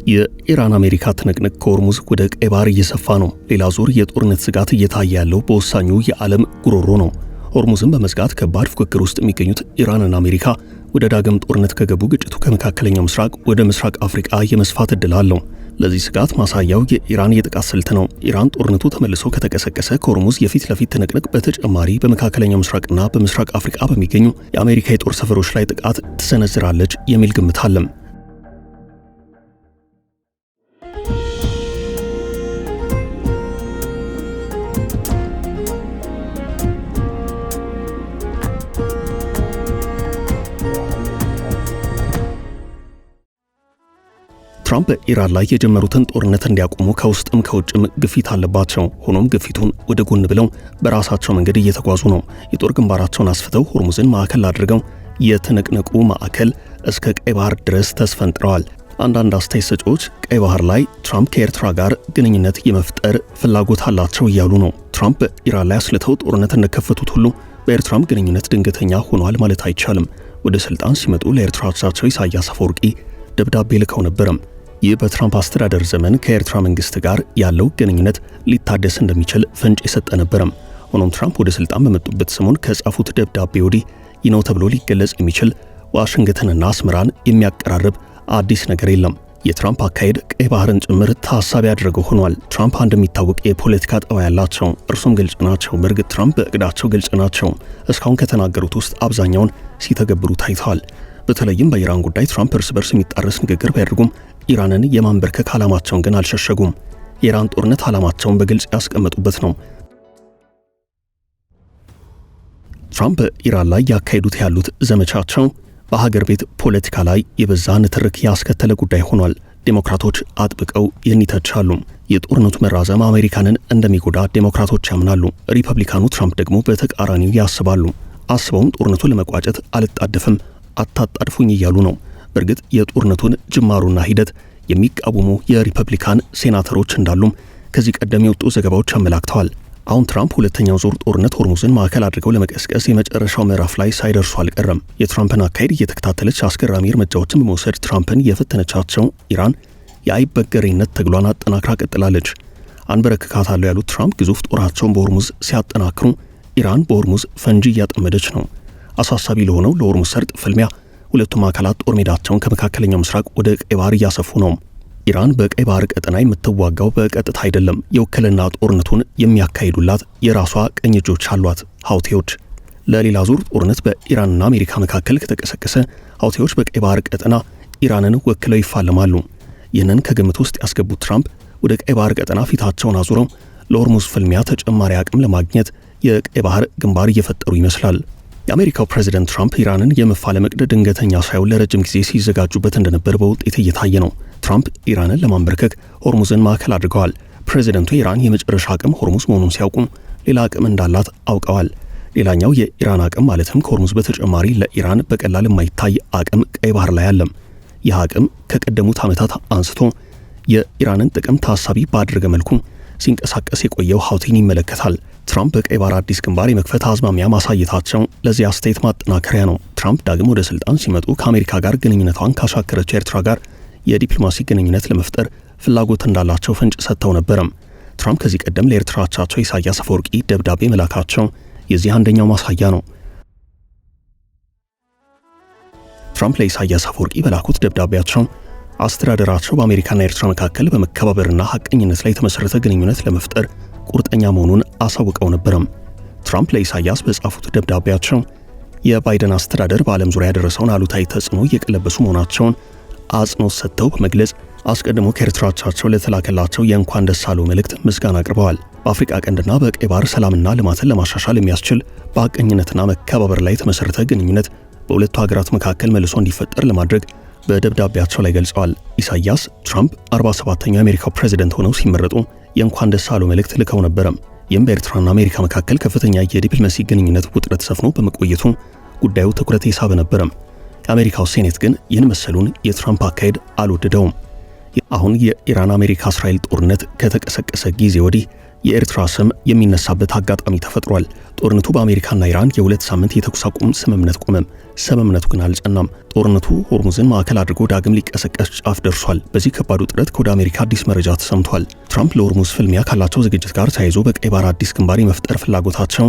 የኢራን አሜሪካ ትንቅንቅ ከሆርሙዝ ወደ ቀይ ባህር እየሰፋ ነው። ሌላ ዙር የጦርነት ስጋት እየታየ ያለው በወሳኙ የዓለም ጉሮሮ ነው። ሆርሙዝን በመዝጋት ከባድ ፉክክር ውስጥ የሚገኙት ኢራንና አሜሪካ ወደ ዳግም ጦርነት ከገቡ ግጭቱ ከመካከለኛው ምስራቅ ወደ ምስራቅ አፍሪካ የመስፋት ዕድል አለው። ለዚህ ስጋት ማሳያው የኢራን የጥቃት ስልት ነው። ኢራን ጦርነቱ ተመልሶ ከተቀሰቀሰ ከሆርሙዝ የፊት ለፊት ትንቅንቅ በተጨማሪ በመካከለኛው ምስራቅና በምስራቅ አፍሪካ በሚገኙ የአሜሪካ የጦር ሰፈሮች ላይ ጥቃት ትሰነዝራለች የሚል ግምት አለም። ትራምፕ ኢራን ላይ የጀመሩትን ጦርነት እንዲያቆሙ ከውስጥም ከውጭም ግፊት አለባቸው። ሆኖም ግፊቱን ወደ ጎን ብለው በራሳቸው መንገድ እየተጓዙ ነው። የጦር ግንባራቸውን አስፍተው ሆርሙዝን ማዕከል አድርገው የትንቅንቁ ማዕከል እስከ ቀይ ባህር ድረስ ተስፈንጥረዋል። አንዳንድ አስተያየት ሰጪዎች ቀይ ባህር ላይ ትራምፕ ከኤርትራ ጋር ግንኙነት የመፍጠር ፍላጎት አላቸው እያሉ ነው። ትራምፕ ኢራን ላይ አስልተው ጦርነት እንደከፈቱት ሁሉ በኤርትራም ግንኙነት ድንገተኛ ሆኗል ማለት አይቻልም። ወደ ስልጣን ሲመጡ ለኤርትራ አቻቸው ኢሳያስ አፈወርቂ ደብዳቤ ልከው ነበረም። ይህ በትራምፕ አስተዳደር ዘመን ከኤርትራ መንግስት ጋር ያለው ግንኙነት ሊታደስ እንደሚችል ፍንጭ የሰጠ ነበረም። ሆኖም ትራምፕ ወደ ስልጣን በመጡበት ሰሞን ከጻፉት ደብዳቤ ወዲህ ይህ ነው ተብሎ ሊገለጽ የሚችል ዋሽንግተንና አስመራን የሚያቀራርብ አዲስ ነገር የለም። የትራምፕ አካሄድ ቀይ ባህርን ጭምር ታሳቢ ያደረገው ሆኗል። ትራምፕ እንደሚታወቅ የፖለቲካ ጠባይ ያላቸው እርሱም ግልጽ ናቸው። በእርግጥ ትራምፕ በእቅዳቸው ግልጽ ናቸው። እስካሁን ከተናገሩት ውስጥ አብዛኛውን ሲተገብሩ ታይተዋል። በተለይም በኢራን ጉዳይ ትራምፕ እርስ በርስ የሚጣረስ ንግግር ቢያደርጉም ኢራንን የማንበርከክ ዓላማቸውን ግን አልሸሸጉም። የኢራን ጦርነት ዓላማቸውን በግልጽ ያስቀመጡበት ነው። ትራምፕ ኢራን ላይ ያካሄዱት ያሉት ዘመቻቸው በሀገር ቤት ፖለቲካ ላይ የበዛ ንትርክ ያስከተለ ጉዳይ ሆኗል። ዴሞክራቶች አጥብቀው ይህን ይተቻሉ። የጦርነቱ መራዘም አሜሪካንን እንደሚጎዳ ዴሞክራቶች ያምናሉ። ሪፐብሊካኑ ትራምፕ ደግሞ በተቃራኒው ያስባሉ። አስበውም ጦርነቱን ለመቋጨት አልጣደፍም፣ አታጣድፉኝ እያሉ ነው። በእርግጥ የጦርነቱን ጅማሩና ሂደት የሚቃወሙ የሪፐብሊካን ሴናተሮች እንዳሉም ከዚህ ቀደም የወጡ ዘገባዎች አመላክተዋል። አሁን ትራምፕ ሁለተኛው ዙር ጦርነት ሆርሙዝን ማዕከል አድርገው ለመቀስቀስ የመጨረሻው ምዕራፍ ላይ ሳይደርሱ አልቀረም። የትራምፕን አካሄድ እየተከታተለች አስገራሚ እርምጃዎችን በመውሰድ ትራምፕን የፈተነቻቸው ኢራን የአይበገሬነት ትግሏን አጠናክራ ቀጥላለች። አንበረክካታለሁ ያሉት ትራምፕ ግዙፍ ጦራቸውን በሆርሙዝ ሲያጠናክሩ ኢራን በሆርሙዝ ፈንጂ እያጠመደች ነው። አሳሳቢ ለሆነው ለሆርሙዝ ሰርጥ ፍልሚያ ሁለቱም አካላት ጦር ሜዳቸውን ከመካከለኛው ምስራቅ ወደ ቀይ ባህር እያሰፉ ነው። ኢራን በቀይ ባህር ቀጠና የምትዋጋው በቀጥታ አይደለም። የውክልና ጦርነቱን የሚያካሂዱላት የራሷ ቀኝ እጆች አሏት፣ ሀውቲዎች። ለሌላ ዙር ጦርነት በኢራንና አሜሪካ መካከል ከተቀሰቀሰ ሀውቲዎች በቀይ ባህር ቀጠና ኢራንን ወክለው ይፋለማሉ። ይህንን ከግምት ውስጥ ያስገቡት ትራምፕ ወደ ቀይ ባህር ቀጠና ፊታቸውን አዙረው ለሆርሙዝ ፍልሚያ ተጨማሪ አቅም ለማግኘት የቀይ ባህር ግንባር እየፈጠሩ ይመስላል። የአሜሪካው ፕሬዝዳንት ትራምፕ ኢራንን የመፋለም ዕቅድ ድንገተኛ ሳይሆን ለረጅም ጊዜ ሲዘጋጁበት እንደነበር በውጤት እየታየ ነው። ትራምፕ ኢራንን ለማንበርከክ ሆርሙዝን ማዕከል አድርገዋል። ፕሬዝዳንቱ ኢራን የመጨረሻ አቅም ሆርሙዝ መሆኑን ሲያውቁ ሌላ አቅም እንዳላት አውቀዋል። ሌላኛው የኢራን አቅም ማለትም ከሆርሙዝ በተጨማሪ ለኢራን በቀላል የማይታይ አቅም ቀይ ባህር ላይ አለም። ይህ አቅም ከቀደሙት ዓመታት አንስቶ የኢራንን ጥቅም ታሳቢ ባደረገ መልኩ ሲንቀሳቀስ የቆየው ሀውቲን ይመለከታል። ትራምፕ በቀይ ባህር አዲስ ግንባር የመክፈት አዝማሚያ ማሳየታቸው ለዚህ አስተያየት ማጠናከሪያ ነው። ትራምፕ ዳግም ወደ ስልጣን ሲመጡ ከአሜሪካ ጋር ግንኙነቷን ካሻከረችው ኤርትራ ጋር የዲፕሎማሲ ግንኙነት ለመፍጠር ፍላጎት እንዳላቸው ፍንጭ ሰጥተው ነበረም። ትራምፕ ከዚህ ቀደም ለኤርትራ አቻቸው ኢሳያስ አፈወርቂ ደብዳቤ መላካቸው የዚህ አንደኛው ማሳያ ነው። ትራምፕ ለኢሳያስ አፈወርቂ በላኩት ደብዳቤያቸው አስተዳደራቸው በአሜሪካና ኤርትራ መካከል በመከባበርና ሐቀኝነት ላይ የተመሰረተ ግንኙነት ለመፍጠር ቁርጠኛ መሆኑን አሳውቀው ነበረም። ትራምፕ ለኢሳያስ በጻፉት ደብዳቤያቸው የባይደን አስተዳደር በዓለም ዙሪያ ያደረሰውን አሉታዊ ተጽዕኖ እየቀለበሱ መሆናቸውን አጽንኦት ሰጥተው በመግለጽ አስቀድሞ ከኤርትራ አቻቸው ለተላከላቸው የእንኳን ደስ አለው መልእክት ምስጋና አቅርበዋል። በአፍሪካ ቀንድና በቀይ ባህር ሰላምና ልማትን ለማሻሻል የሚያስችል በሐቀኝነትና መከባበር ላይ የተመሰረተ ግንኙነት በሁለቱ ሀገራት መካከል መልሶ እንዲፈጠር ለማድረግ በደብዳቤያቸው ላይ ገልጸዋል። ኢሳያስ ትራምፕ 47ኛው የአሜሪካው ፕሬዝዳንት ሆነው ሲመረጡ የእንኳን ደስ አለው መልእክት ልከው ነበረም። ይህም በኤርትራና አሜሪካ መካከል ከፍተኛ የዲፕሎማሲ ግንኙነት ውጥረት ሰፍኖ በመቆየቱ ጉዳዩ ትኩረት የሳበ ነበረም። የአሜሪካው ሴኔት ግን ይህን መሰሉን የትራምፕ አካሄድ አልወደደውም። አሁን የኢራን አሜሪካ እስራኤል ጦርነት ከተቀሰቀሰ ጊዜ ወዲህ የኤርትራ ስም የሚነሳበት አጋጣሚ ተፈጥሯል። ጦርነቱ በአሜሪካና ኢራን የ2 ሳምንት የተኩስ አቁም ስምምነት ቆመ። ስምምነቱ ግን አልጸናም። ጦርነቱ ሆርሙዝን ማዕከል አድርጎ ዳግም ሊቀሰቀስ ጫፍ ደርሷል። በዚህ ከባዱ ጥረት ከወደ አሜሪካ አዲስ መረጃ ተሰምቷል። ትራምፕ ለሆርሙዝ ፍልሚያ ካላቸው ዝግጅት ጋር ተያይዞ በቀይ ባህር አዲስ ግንባር የመፍጠር ፍላጎታቸው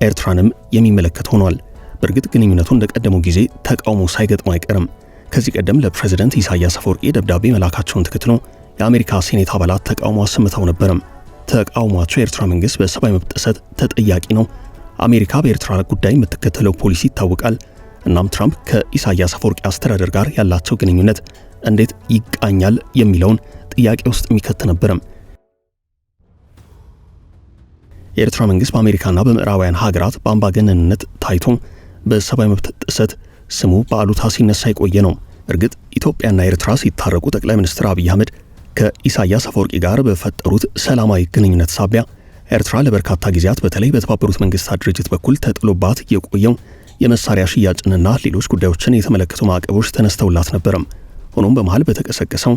ኤርትራንም የሚመለከት ሆኗል። በእርግጥ ግንኙነቱ እንደቀደመው ጊዜ ተቃውሞ ሳይገጥሙ አይቀርም። ከዚህ ቀደም ለፕሬዝዳንት ኢሳያስ አፈወርቂ ደብዳቤ መላካቸውን ተከትሎ የአሜሪካ ሴኔት አባላት ተቃውሞ አሰምተው ነበርም። ተቃውሟቸው የኤርትራ መንግስት በሰብአዊ መብት ጥሰት ተጠያቂ ነው፣ አሜሪካ በኤርትራ ጉዳይ የምትከተለው ፖሊሲ ይታወቃል፣ እናም ትራምፕ ከኢሳያስ አፈወርቂ አስተዳደር ጋር ያላቸው ግንኙነት እንዴት ይቃኛል የሚለውን ጥያቄ ውስጥ የሚከት ነበርም። የኤርትራ መንግስት በአሜሪካና በምዕራባውያን ሀገራት በአምባገነንነት ታይቶ በሰብአዊ መብት ጥሰት ስሙ በአሉታ ሲነሳ የቆየ ነው። እርግጥ ኢትዮጵያና ኤርትራ ሲታረቁ ጠቅላይ ሚኒስትር አብይ አህመድ ከኢሳያስ አፈወርቂ ጋር በፈጠሩት ሰላማዊ ግንኙነት ሳቢያ ኤርትራ ለበርካታ ጊዜያት በተለይ በተባበሩት መንግስታት ድርጅት በኩል ተጥሎባት የቆየው የመሳሪያ ሽያጭንና ሌሎች ጉዳዮችን የተመለከቱ ማዕቀቦች ተነስተውላት ነበርም። ሆኖም በመሃል በተቀሰቀሰው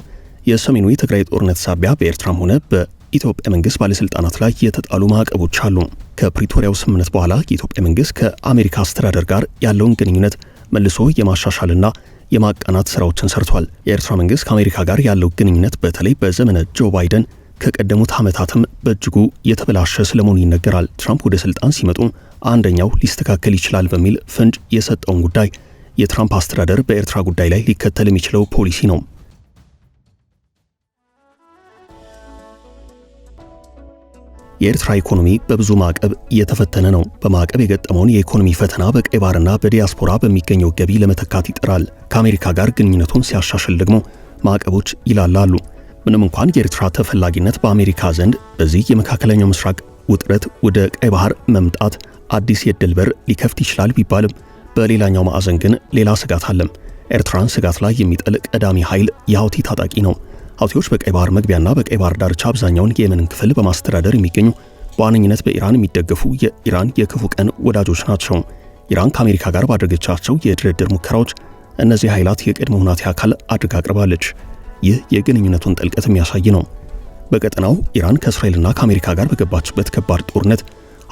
የሰሜኑ የትግራይ ጦርነት ሳቢያ በኤርትራም ሆነ በኢትዮጵያ መንግስት ባለስልጣናት ላይ የተጣሉ ማዕቀቦች አሉ። ከፕሪቶሪያው ስምምነት በኋላ የኢትዮጵያ መንግስት ከአሜሪካ አስተዳደር ጋር ያለውን ግንኙነት መልሶ የማሻሻልና የማቃናት ስራዎችን ሰርቷል። የኤርትራ መንግስት ከአሜሪካ ጋር ያለው ግንኙነት በተለይ በዘመነ ጆ ባይደን ከቀደሙት ዓመታትም በእጅጉ የተበላሸ ስለመሆኑ ይነገራል። ትራምፕ ወደ ስልጣን ሲመጡ አንደኛው ሊስተካከል ይችላል በሚል ፍንጭ የሰጠውን ጉዳይ የትራምፕ አስተዳደር በኤርትራ ጉዳይ ላይ ሊከተል የሚችለው ፖሊሲ ነው። የኤርትራ ኢኮኖሚ በብዙ ማዕቀብ እየተፈተነ ነው። በማዕቀብ የገጠመውን የኢኮኖሚ ፈተና በቀይ ባህርና በዲያስፖራ በሚገኘው ገቢ ለመተካት ይጥራል። ከአሜሪካ ጋር ግንኙነቱን ሲያሻሽል ደግሞ ማዕቀቦች ይላላሉ። ምንም እንኳን የኤርትራ ተፈላጊነት በአሜሪካ ዘንድ በዚህ የመካከለኛው ምስራቅ ውጥረት ወደ ቀይ ባህር መምጣት አዲስ የዕድል በር ሊከፍት ይችላል ቢባልም በሌላኛው ማዕዘን ግን ሌላ ስጋት አለም። ኤርትራን ስጋት ላይ የሚጥል ቀዳሚ ኃይል የሀውቲ ታጣቂ ነው። ሀውቲዎች በቀይ ባህር መግቢያና በቀይ ባህር ዳርቻ አብዛኛውን የየመንን ክፍል በማስተዳደር የሚገኙ በዋነኝነት በኢራን የሚደገፉ የኢራን የክፉ ቀን ወዳጆች ናቸው። ኢራን ከአሜሪካ ጋር ባደረገቻቸው የድርድር ሙከራዎች እነዚህ ኃይላት የቅድመ ሁናቴ አካል አድርጋ አቅርባለች። ይህ የግንኙነቱን ጥልቀት የሚያሳይ ነው። በቀጠናው ኢራን ከእስራኤልና ከአሜሪካ ጋር በገባችበት ከባድ ጦርነት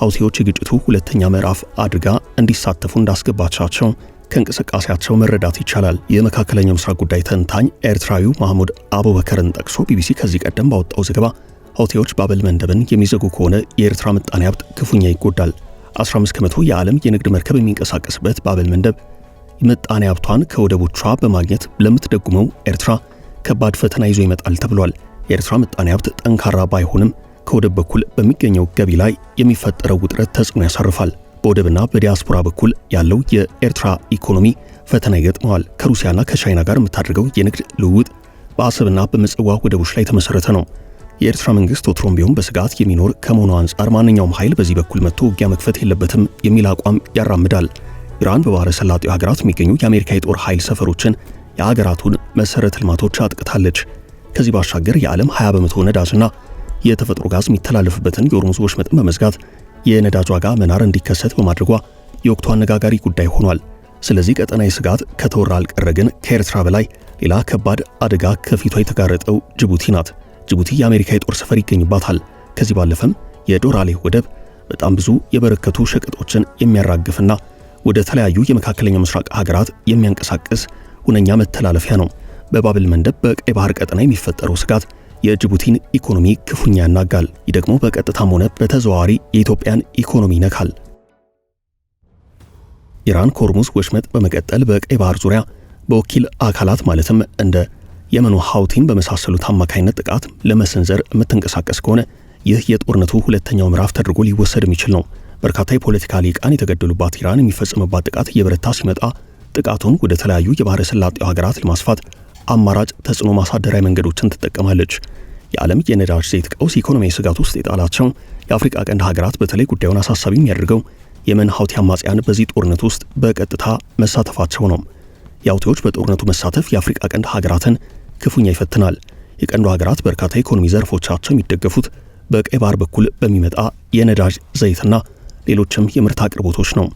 ሀውቲዎች የግጭቱ ሁለተኛ ምዕራፍ አድርጋ እንዲሳተፉ እንዳስገባቻቸው ከእንቅስቃሴያቸው መረዳት ይቻላል። የመካከለኛው ምስራቅ ጉዳይ ተንታኝ ኤርትራዊው ማህሙድ አቡበከርን ጠቅሶ ቢቢሲ ከዚህ ቀደም ባወጣው ዘገባ ሀውቲዎች ባበል መንደብን የሚዘጉ ከሆነ የኤርትራ ምጣኔ ሀብት ክፉኛ ይጎዳል። 15 ከመቶ የዓለም የንግድ መርከብ የሚንቀሳቀስበት ባበል መንደብ ምጣኔ ሀብቷን ከወደቦቿ በማግኘት ለምትደጉመው ኤርትራ ከባድ ፈተና ይዞ ይመጣል ተብሏል። የኤርትራ ምጣኔ ሀብት ጠንካራ ባይሆንም ከወደብ በኩል በሚገኘው ገቢ ላይ የሚፈጠረው ውጥረት ተጽዕኖ ያሳርፋል። በወደብና በዲያስፖራ በኩል ያለው የኤርትራ ኢኮኖሚ ፈተና ይገጥመዋል። ከሩሲያና ከቻይና ጋር የምታደርገው የንግድ ልውውጥ በአሰብና በምጽዋ ወደቦች ላይ የተመሰረተ ነው። የኤርትራ መንግስት ወትሮም ቢሆን በስጋት የሚኖር ከመሆኑ አንጻር ማንኛውም ኃይል በዚህ በኩል መጥቶ ውጊያ መክፈት የለበትም የሚል አቋም ያራምዳል። ኢራን በባህረ ሰላጤው ሀገራት የሚገኙ የአሜሪካ የጦር ኃይል ሰፈሮችን፣ የሀገራቱን መሰረተ ልማቶች አጥቅታለች። ከዚህ ባሻገር የዓለም 20 በመቶ ነዳጅና የተፈጥሮ ጋዝ የሚተላለፍበትን የሆርሙዝ ወሽመጥን በመዝጋት የነዳጅ ዋጋ መናር እንዲከሰት በማድረጓ የወቅቱ አነጋጋሪ ጉዳይ ሆኗል። ስለዚህ ቀጠናዊ ስጋት ከተወራ አልቀረ ግን ከኤርትራ በላይ ሌላ ከባድ አደጋ ከፊቷ የተጋረጠው ጅቡቲ ናት። ጅቡቲ የአሜሪካ የጦር ሰፈር ይገኝባታል። ከዚህ ባለፈም የዶራሌ ወደብ በጣም ብዙ የበረከቱ ሸቀጦችን የሚያራግፍና ወደ ተለያዩ የመካከለኛው ምስራቅ ሀገራት የሚያንቀሳቅስ ሁነኛ መተላለፊያ ነው። በባብል መንደብ በቀይ ባህር ቀጠና የሚፈጠረው ስጋት የጅቡቲን ኢኮኖሚ ክፉኛ ያናጋል። ይህ ደግሞ በቀጥታም ሆነ በተዘዋዋሪ የኢትዮጵያን ኢኮኖሚ ይነካል። ኢራን ከሆርሙዝ ወሽመጥ በመቀጠል በቀይ ባህር ዙሪያ በወኪል አካላት ማለትም እንደ የመኑ ሀውቲን በመሳሰሉት አማካይነት ጥቃት ለመሰንዘር የምትንቀሳቀስ ከሆነ ይህ የጦርነቱ ሁለተኛው ምዕራፍ ተደርጎ ሊወሰድ የሚችል ነው። በርካታ የፖለቲካ ሊቃን የተገደሉባት ኢራን የሚፈጸምባት ጥቃት እየበረታ ሲመጣ ጥቃቱን ወደ ተለያዩ የባህረ ሰላጤው ሀገራት ለማስፋት አማራጭ ተጽዕኖ ማሳደሪያ መንገዶችን ትጠቀማለች። የዓለም የነዳጅ ዘይት ቀውስ ኢኮኖሚያዊ ስጋት ውስጥ የጣላቸው የአፍሪካ ቀንድ ሀገራት በተለይ ጉዳዩን አሳሳቢ የሚያደርገው የመን ሀውቲ አማጽያን በዚህ ጦርነት ውስጥ በቀጥታ መሳተፋቸው ነው። የሀውቲዎች በጦርነቱ መሳተፍ የአፍሪካ ቀንድ ሀገራትን ክፉኛ ይፈትናል። የቀንዱ ሀገራት በርካታ ኢኮኖሚ ዘርፎቻቸው የሚደገፉት በቀይ ባህር በኩል በሚመጣ የነዳጅ ዘይትና ሌሎችም የምርት አቅርቦቶች ነው።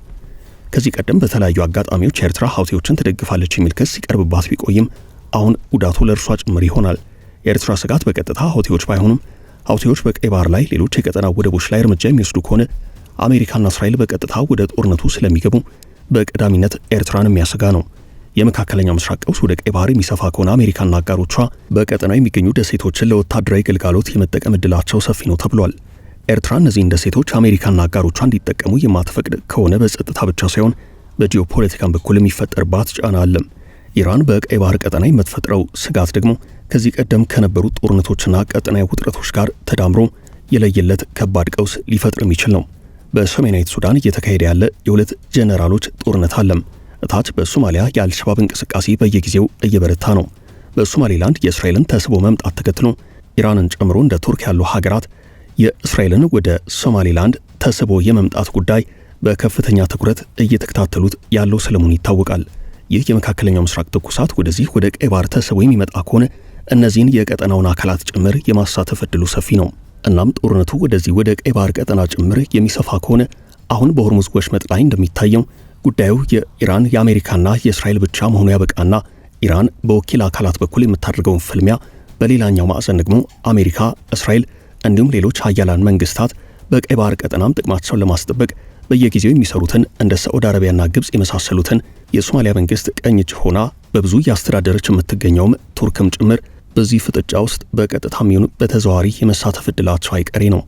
ከዚህ ቀደም በተለያዩ አጋጣሚዎች ኤርትራ ሀውቲዎችን ትደግፋለች የሚል ክስ ሲቀርብባት ቢቆይም አሁን ጉዳቱ ለእርሷ ጭምር ይሆናል። የኤርትራ ስጋት በቀጥታ ሀውቲዎች ባይሆኑም ሀውቲዎች በቀይ ባህር ላይ ሌሎች የቀጠናው ወደቦች ላይ እርምጃ የሚወስዱ ከሆነ አሜሪካና እስራኤል በቀጥታ ወደ ጦርነቱ ስለሚገቡ በቀዳሚነት ኤርትራን የሚያሰጋ ነው። የመካከለኛው ምስራቅ ቀውስ ወደ ቀይ ባህር የሚሰፋ ከሆነ አሜሪካና አጋሮቿ በቀጠናው የሚገኙ ደሴቶችን ለወታደራዊ ግልጋሎት የመጠቀም ዕድላቸው ሰፊ ነው ተብሏል። ኤርትራ እነዚህን ደሴቶች አሜሪካና አጋሮቿ እንዲጠቀሙ የማትፈቅድ ከሆነ በጸጥታ ብቻ ሳይሆን በጂኦፖለቲካም በኩል የሚፈጠርባት ጫና አለም። ኢራን በቀይ ባህር ቀጠና የምትፈጥረው ስጋት ደግሞ ከዚህ ቀደም ከነበሩት ጦርነቶችና ቀጠናዊ ውጥረቶች ጋር ተዳምሮ የለየለት ከባድ ቀውስ ሊፈጥር የሚችል ነው። በሰሜናዊት ሱዳን እየተካሄደ ያለ የሁለት ጄኔራሎች ጦርነት አለም። እታች በሶማሊያ የአልሸባብ እንቅስቃሴ በየጊዜው እየበረታ ነው። በሶማሌላንድ የእስራኤልን ተስቦ መምጣት ተከትሎ ኢራንን ጨምሮ እንደ ቱርክ ያሉ ሀገራት የእስራኤልን ወደ ሶማሌላንድ ተስቦ የመምጣት ጉዳይ በከፍተኛ ትኩረት እየተከታተሉት ያለው ስለመሆኑ ይታወቃል። ይህ የመካከለኛው ምስራቅ ትኩሳት ወደዚህ ወደ ቀይ ባህር ተስቦ የሚመጣ ከሆነ እነዚህን የቀጠናውን አካላት ጭምር የማሳተፍ ዕድሉ ሰፊ ነው። እናም ጦርነቱ ወደዚህ ወደ ቀይ ባህር ቀጠና ጭምር የሚሰፋ ከሆነ አሁን በሆርሙዝ ወሽመጥ ላይ እንደሚታየው ጉዳዩ የኢራን የአሜሪካና የእስራኤል ብቻ መሆኑ ያበቃና ኢራን በወኪል አካላት በኩል የምታደርገውን ፍልሚያ በሌላኛው ማዕዘን ደግሞ አሜሪካ፣ እስራኤል እንዲሁም ሌሎች ሀያላን መንግስታት በቀይ ባህር ቀጠናም ጥቅማቸውን ለማስጠበቅ በየጊዜው የሚሰሩትን እንደ ሳዑዲ አረቢያና ግብጽ የመሳሰሉትን የሶማሊያ መንግስት ቀኝ እጅ ሆና በብዙ ያስተዳደረች የምትገኘውም ቱርክም ጭምር በዚህ ፍጥጫ ውስጥ በቀጥታም ይሁን በተዘዋዋሪ የመሳተፍ ዕድላቸው አይቀሬ ነው።